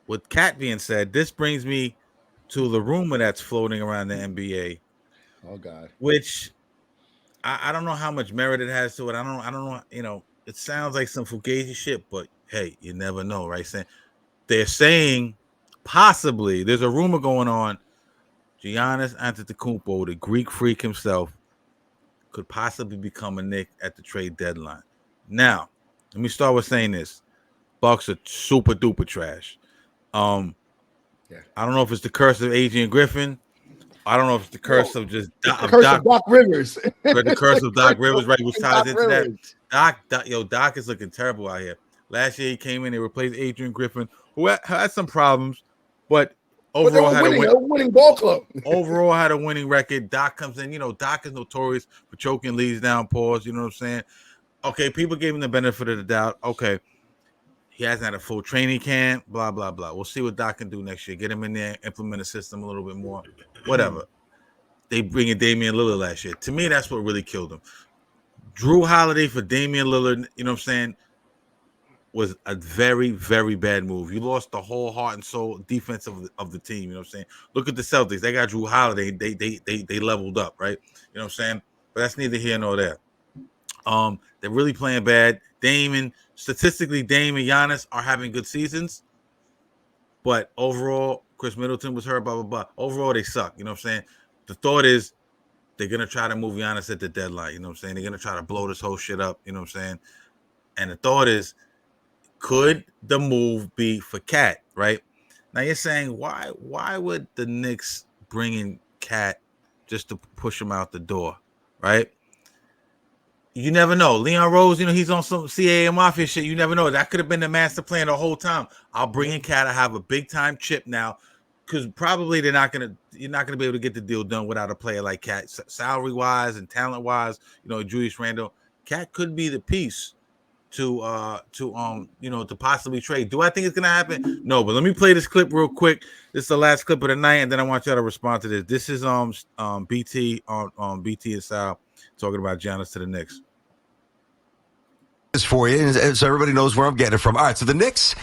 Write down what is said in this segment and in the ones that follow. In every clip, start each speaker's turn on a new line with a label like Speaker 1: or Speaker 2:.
Speaker 1: With Cat being said, this brings me to the rumor that's floating around the NBA.
Speaker 2: Oh God.
Speaker 1: Which I don't know how much merit it has to it. I don't know. It sounds like some fugazi shit, but hey, you never know, right? They're saying possibly there's a rumor going on. Giannis Antetokounmpo, the Greek freak himself, could possibly become a Knick at the trade deadline. Now, let me start with saying this: Bucks are super duper trash. I don't know if it's the curse of Adrian Griffin. I don't know if it's the curse of just
Speaker 2: the curse of Doc Rivers.
Speaker 1: The curse of Doc Rivers, right? Which ties into that. Doc is looking terrible out here. Last year he came in, they replaced Adrian Griffin, who had some problems, but overall had a
Speaker 2: winning ball club.
Speaker 1: Overall had a winning record. Doc comes in, Doc is notorious for choking leads down, pause. You know what I'm saying? Okay, people gave him the benefit of the doubt. Okay, he hasn't had a full training camp, blah, blah, blah. We'll see what Doc can do next year. Get him in there, implement a system a little bit more, whatever. They bring in Damian Lillard last year. To me, that's what really killed him. Drew Holiday for Damian Lillard, you know what I'm saying, was a very, very bad move. You lost the whole heart and soul defense of the team, you know what I'm saying? Look at the Celtics. They got Drew Holiday. They leveled up, right? You know what I'm saying? But that's neither here nor there. They're really playing bad. Statistically, Dame and Giannis are having good seasons. But overall, Chris Middleton was hurt, blah, blah, blah. Overall, they suck. You know what I'm saying? The thought is they're going to try to move Giannis at the deadline. You know what I'm saying? They're going to try to blow this whole shit up. You know what I'm saying? And the thought is, could the move be for Cat, right? Now you're saying, why would the Knicks bring in Cat just to push him out the door, right? You never know. Leon Rose, he's on some CAA Mafia shit. You never know. That could have been the master plan the whole time. I'll bring in Cat. I have a big time chip now, because probably you're not gonna be able to get the deal done without a player like Cat, salary wise and talent wise. Julius Randle. Cat could be the piece to possibly trade. Do I think it's gonna happen? No, but let me play this clip real quick. This is the last clip of the night, and then I want y'all to respond to this. This is BT on BT and Sal talking about Giannis to the Knicks.
Speaker 3: This for you, so everybody knows where I'm getting it from. All right, so the Knicks,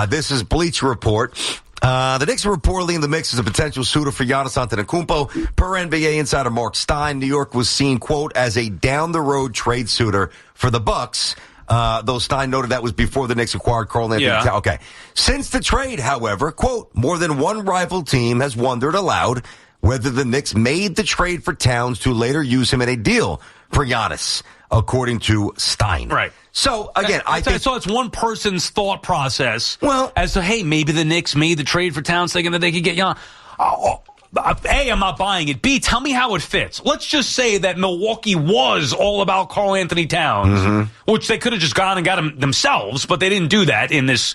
Speaker 3: this is Bleacher Report. The Knicks are reportedly in the mix as a potential suitor for Giannis Antetokounmpo. Per NBA insider Mark Stein, New York was seen, quote, as a down-the-road trade suitor for the Bucks. Though Stein noted that was before the Knicks acquired Karl-Anthony Towns. Okay. Since the trade, however, quote, more than one rival team has wondered aloud whether the Knicks made the trade for Towns to later use him in a deal for Giannis, according to Stein.
Speaker 4: Right.
Speaker 3: So, again, I think...
Speaker 4: So it's one person's thought process as to, hey, maybe the Knicks made the trade for Towns thinking that they could get Giannis. A, I'm not buying it. B, tell me how it fits. Let's just say that Milwaukee was all about Karl-Anthony Towns, which they could have just gone and got him themselves, but they didn't do that in this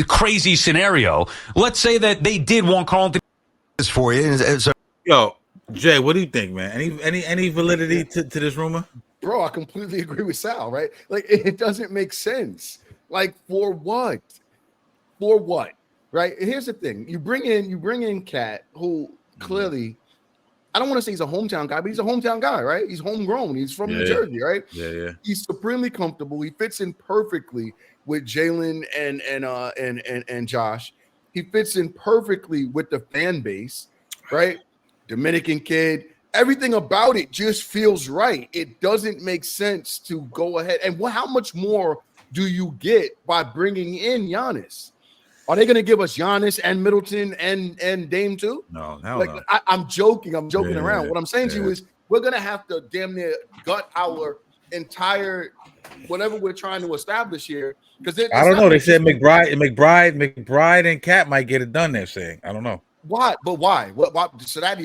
Speaker 4: crazy scenario. Let's say that they did want Karl-Anthony
Speaker 3: Towns for you.
Speaker 1: Yo, Jay, what do you think, man? Any validity to this rumor?
Speaker 2: Bro, I completely agree with Sal, right? Like, it doesn't make sense. Like, for what? For what? Right? And here's the thing. You bring in Cat, who clearly, I don't want to say he's a hometown guy, but he's a hometown guy, right? He's homegrown. He's from New Jersey, right?
Speaker 1: Yeah.
Speaker 2: He's supremely comfortable. He fits in perfectly with Jalen and Josh. He fits in perfectly with the fan base, right? Dominican kid. Everything about it just feels right. It doesn't make sense to go ahead. And how much more do you get by bringing in Giannis? Are they going to give us Giannis and Middleton and Dame too?
Speaker 1: No, no.
Speaker 2: I'm joking. I'm joking around. What I'm saying to you is we're going to have to damn near gut our entire whatever we're trying to establish here. Because
Speaker 1: I don't know. They said McBride and Cat might get it done. They're saying. I don't know.
Speaker 2: Why? But why? What? So that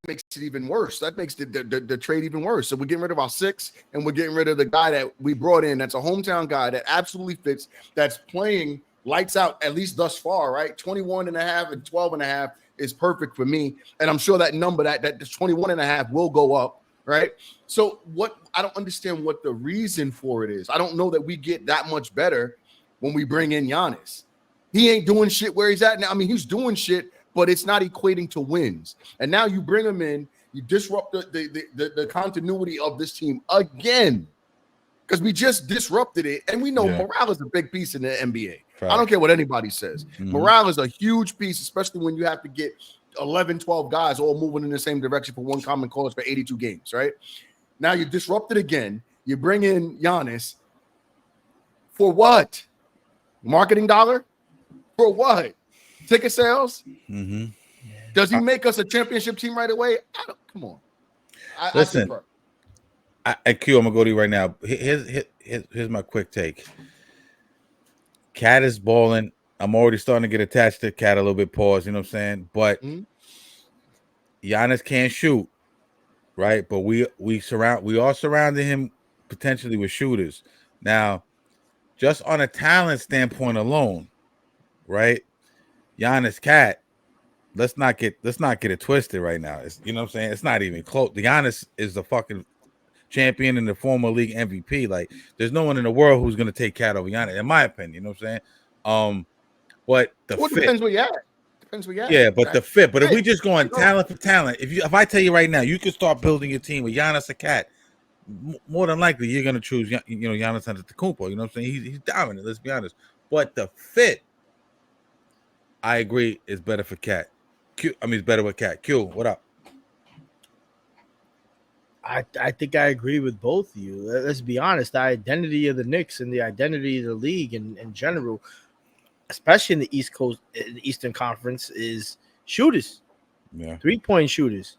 Speaker 2: makes it even worse. That makes the trade even worse. So we're getting rid of our 6, and we're getting rid of the guy that we brought in. That's a hometown guy that absolutely fits. That's playing lights out, at least thus far, right? 21 and a half and 12 and a half is perfect for me. And I'm sure that number, that 21 and a half will go up, right? So I don't understand what the reason for it is. I don't know that we get that much better when we bring in Giannis. He ain't doing shit where he's at now. I mean, he's doing shit, but it's not equating to wins. And now you bring him in, you disrupt the continuity of this team again. Because we just disrupted it, and we know morale is a big piece in the NBA. I don't care what anybody says. Morale is a huge piece, especially when you have to get 11, 12 guys all moving in the same direction for one common cause for 82 games, right? Now you disrupt it again. You bring in Giannis. For what? Marketing dollar? For what? Ticket sales? Does he make us a championship team right away? Come on.
Speaker 1: Listen. Q, I'm gonna go to you right now. Here's my quick take. Cat is balling. I'm already starting to get attached to Cat a little bit. Pause. You know what I'm saying? But Giannis can't shoot, right? But we are surrounding him potentially with shooters. Now, just on a talent standpoint alone, right? Giannis, Cat. Let's not get it twisted right now. You know what I'm saying? It's not even close. Giannis is the fucking champion and the former league MVP. Like, there's no one in the world who's gonna take Cat over Giannis, in my opinion. You know what I'm saying? But the fit
Speaker 2: depends where you at. Depends where you at.
Speaker 1: Yeah, but the fit. But if we just go on talent for talent, if I tell you right now, you can start building your team with Giannis or Cat, more than likely you're gonna choose Giannis Antetokounmpo. You know what I'm saying? He's dominant. Let's be honest. But the fit, I agree, is better for Cat. It's better with Cat. Q, what up?
Speaker 5: I think I agree with both of you. Let's be honest. The identity of the Knicks and the identity of the league in general, especially in the East Coast, in the Eastern Conference, is shooters. Yeah, 3-point shooters.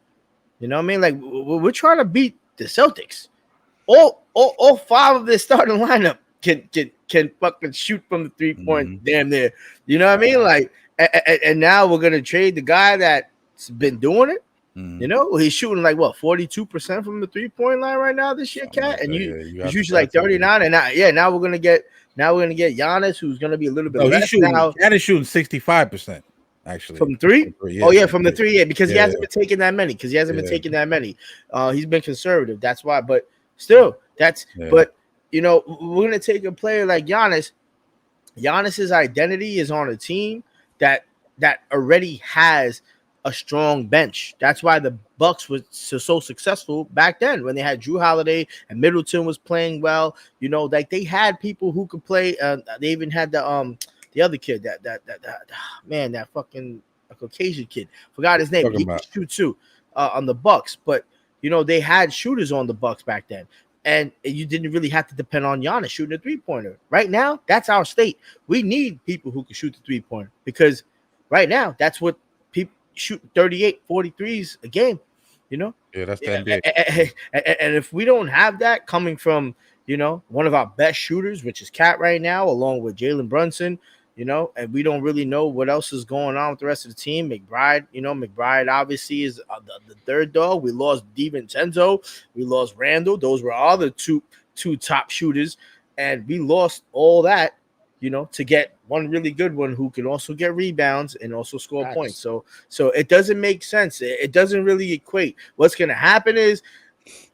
Speaker 5: You know what I mean? Like, we're trying to beat the Celtics. All 5 of their starting lineup can fucking shoot from the 3-point damn near. You know what I mean? Like, and now we're gonna trade the guy that's been doing it. You know, he's shooting like 42% from the 3-point line right now this year, Cat, and he's usually like 39. And now we're gonna get Giannis, who's gonna be a little bit less now.
Speaker 1: Cat is shooting 65% actually
Speaker 5: from 3. From the 3, because he hasn't been taking that many. He's been conservative. That's why. But still, But you know, we're gonna take a player like Giannis. Giannis's identity is on a team that already has a strong bench. That's why the Bucks was so successful back then when they had Drew Holiday and Middleton was playing well. You know, like they had people who could play. They even had the other kid that fucking Caucasian kid. Forgot his name. He could shoot too on the Bucks, but you know they had shooters on the Bucks back then. And you didn't really have to depend on Giannis shooting a 3-pointer. Right now, that's our state. We need people who can shoot the 3-pointer because right now, that's what people shoot 38, 43s a game, you know?
Speaker 1: Yeah, that's the NBA.
Speaker 5: And if we don't have that coming from, you know, one of our best shooters, which is Cat right now, along with Jalen Brunson, you know, and we don't really know what else is going on with the rest of the team. McBride obviously is the third dog. We lost DiVincenzo. We lost Randall. Those were all the two top shooters. And we lost all that, you know, to get one really good one who can also get rebounds and also score points. So it doesn't make sense. It doesn't really equate. What's going to happen is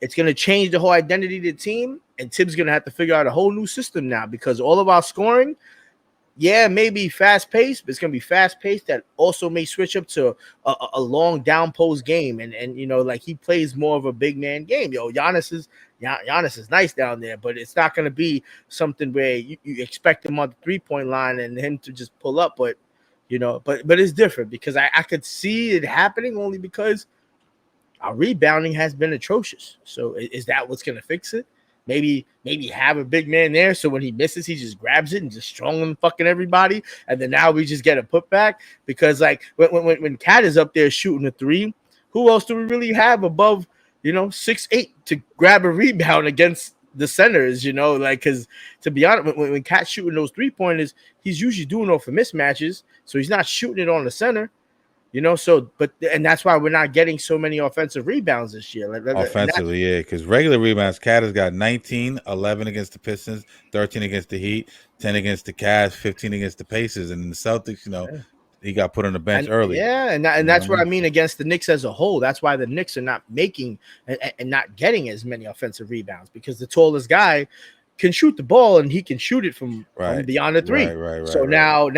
Speaker 5: it's going to change the whole identity of the team. And Tibbs going to have to figure out a whole new system now because all of our scoring – maybe fast-paced, but it's going to be fast-paced that also may switch up to a long down post game. And you know, like he plays more of a big man game. Giannis is nice down there, but it's not going to be something where you expect him on the 3-point line and him to just pull up. But, you know, but it's different because I could see it happening only because our rebounding has been atrocious. So is that what's going to fix it? Maybe have a big man there so when he misses, he just grabs it and just strong him fucking everybody. And then now we just get a putback because like when Cat is up there shooting a 3, who else do we really have above, you know, 6'8" to grab a rebound against the centers, you know, like because to be honest, when Cat's shooting those 3-pointers, he's usually doing it for mismatches. So he's not shooting it on the center. You know, and that's why we're not getting so many offensive rebounds this year.
Speaker 1: Offensively, yeah, because regular rebounds, Cat has got 19, 11 against the Pistons, 13 against the Heat, 10 against the Cavs, 15 against the Pacers, and the Celtics, you know, he got put on the bench early.
Speaker 5: Yeah, and that's what I mean against the Knicks as a whole. That's why the Knicks are not making and not getting as many offensive rebounds because the tallest guy can shoot the ball and he can shoot it from beyond the 3. Now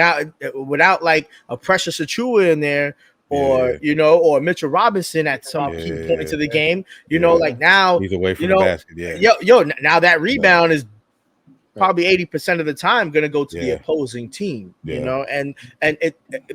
Speaker 5: without like a Precious Achua in there or or Mitchell Robinson at some key points of the game. Like now
Speaker 1: he's away from the basket.
Speaker 5: Now that rebound is probably 80% of the time going to go to the opposing team. And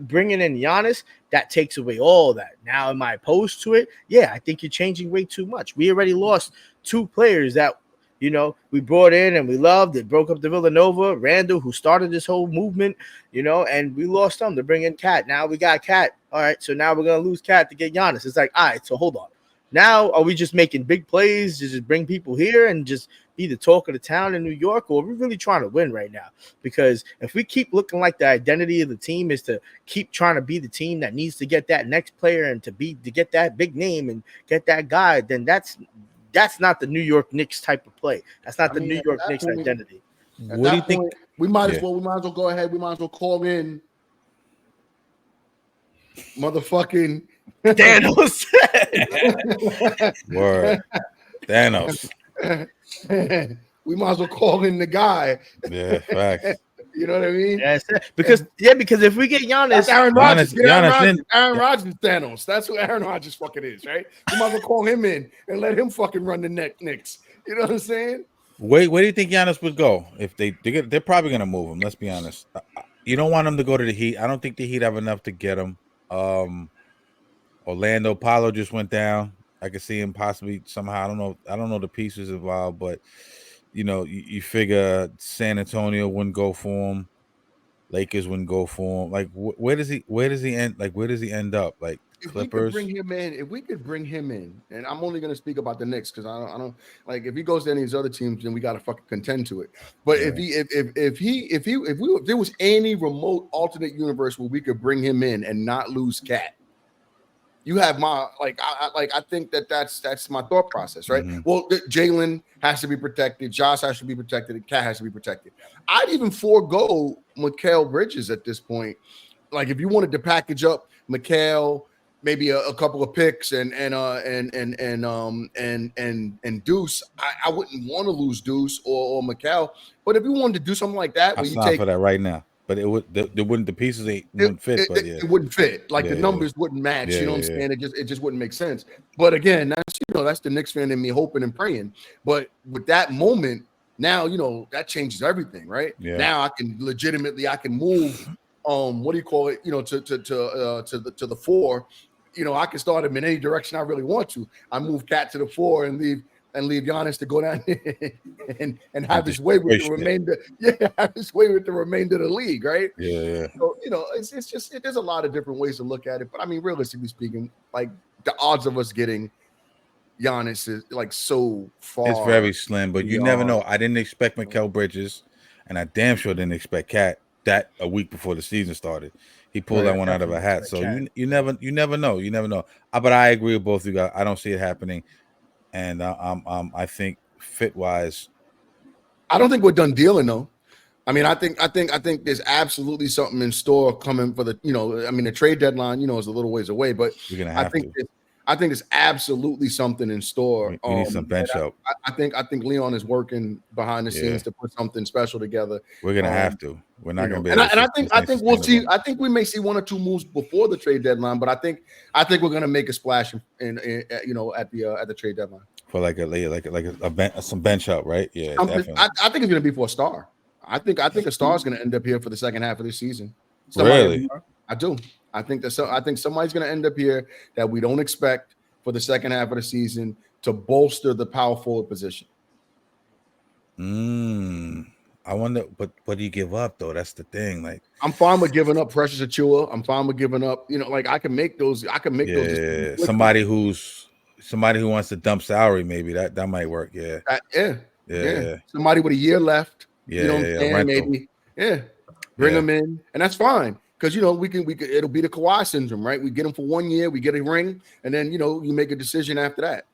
Speaker 5: bringing in Giannis, that takes away all that. Now, am I opposed to it? Yeah, I think you're changing way too much. We already lost 2 players that we brought in and we loved. It broke up the Villanova, Randall, who started this whole movement, and we lost them to bring in Cat. Now we got Cat. All right, so now we're going to lose Cat to get Giannis. It's like, all right, so hold on. Now, are we just making big plays to just bring people here and just be the talk of the town in New York, or are we really trying to win right now? Because if we keep looking like the identity of the team is to keep trying to be the team that needs to get that next player and to get that big name and get that guy, then that's not the New York Knicks type of play. That's not the New York Knicks identity.
Speaker 2: What do you think? We might as well go ahead. We might as well call in motherfucking
Speaker 5: Thanos.
Speaker 1: Word. Thanos.
Speaker 2: We might as well call in the guy.
Speaker 1: Yeah, facts.
Speaker 2: You know what I mean?
Speaker 5: Because if we get Giannis,
Speaker 2: that's Aaron Rodgers.
Speaker 1: Aaron
Speaker 2: Rodgers Thanos. That's who Aaron Rodgers fucking is, right? We might as well call him in and let him fucking run the Knicks. You know what I'm saying?
Speaker 1: Where do you think Giannis would go if they're probably gonna move him? Let's be honest. You don't want him to go to the Heat. I don't think the Heat have enough to get him. Orlando Paulo just went down. I could see him possibly somehow. I don't know the pieces involved, but you figure San Antonio wouldn't go for him. Lakers wouldn't go for him. Like where does he end? Like where does he end up? Like Clippers.
Speaker 2: If we could bring him in, and I'm only gonna speak about the Knicks because I don't like if he goes to any of these other teams, then we gotta fucking contend to it. But if there was any remote alternate universe where we could bring him in and not lose Cat, you have my I think that's my thought process, right?
Speaker 1: Mm-hmm.
Speaker 2: Well, Jalen has to be protected, Josh has to be protected, and Cat has to be protected. I'd even forego Mikal Bridges at this point. Like if you wanted to package up Mikal, maybe a couple of picks and Deuce, I wouldn't want to lose Deuce or Mikal. But if you wanted to do something like that,
Speaker 1: I'm not for that right now. But it would the pieces wouldn't fit.
Speaker 2: It wouldn't fit. Like the numbers wouldn't match. You know what I'm saying? It just wouldn't make sense. But again, that's the Knicks fan in me hoping and praying. But with that moment, now that changes everything, right? Yeah. Now I can move what do you call it? To the 4. I can start him in any direction I really want to. I move Cat to the 4 and leave Giannis to go down and have his way with the remainder. Yeah, have his way with the remainder of the league, right?
Speaker 1: Yeah.
Speaker 2: So it's just there's a lot of different ways to look at it. But I mean, realistically speaking, like the odds of us getting Giannis is like so far.
Speaker 1: It's very slim, but you never know. I didn't expect Mikal Bridges, and I damn sure didn't expect Cat that a week before the season started. He pulled that one out of a hat. So you never know. You never know. But I agree with both of you guys. I don't see it happening. And I think fit wise,
Speaker 2: I don't think we're done dealing though. I mean, I think there's absolutely something in store coming for the the trade deadline is a little ways away, but
Speaker 1: we're gonna have to.
Speaker 2: I think there's absolutely something in store.
Speaker 1: We need some bench help.
Speaker 2: I think Leon is working behind the scenes to put something special together.
Speaker 1: We're gonna have to. We're not gonna be.
Speaker 2: And I think we'll see. I think we may see 1 or 2 moves before the trade deadline, but I think we're gonna make a splash in at the trade deadline
Speaker 1: for some bench help, right? Yeah, definitely.
Speaker 2: I think it's gonna be for a star. I think a star is gonna end up here for the second half of this season.
Speaker 1: Really?
Speaker 2: I do. I think somebody's going to end up here that we don't expect for the second half of the season to bolster the power forward position.
Speaker 1: I wonder, but what do you give up though? That's the thing. Like
Speaker 2: I'm fine with giving up Precious Achiuwa. I'm fine with giving up. I can make those.
Speaker 1: Yeah, somebody who wants to dump salary, maybe that might work. Yeah.
Speaker 2: Yeah. Somebody with a year left.
Speaker 1: Yeah.
Speaker 2: Maybe. Yeah. Bring them in, and that's fine. Because we can it'll be the Kawhi syndrome, right? We get him for 1 year, we get a ring, and then you make a decision after that.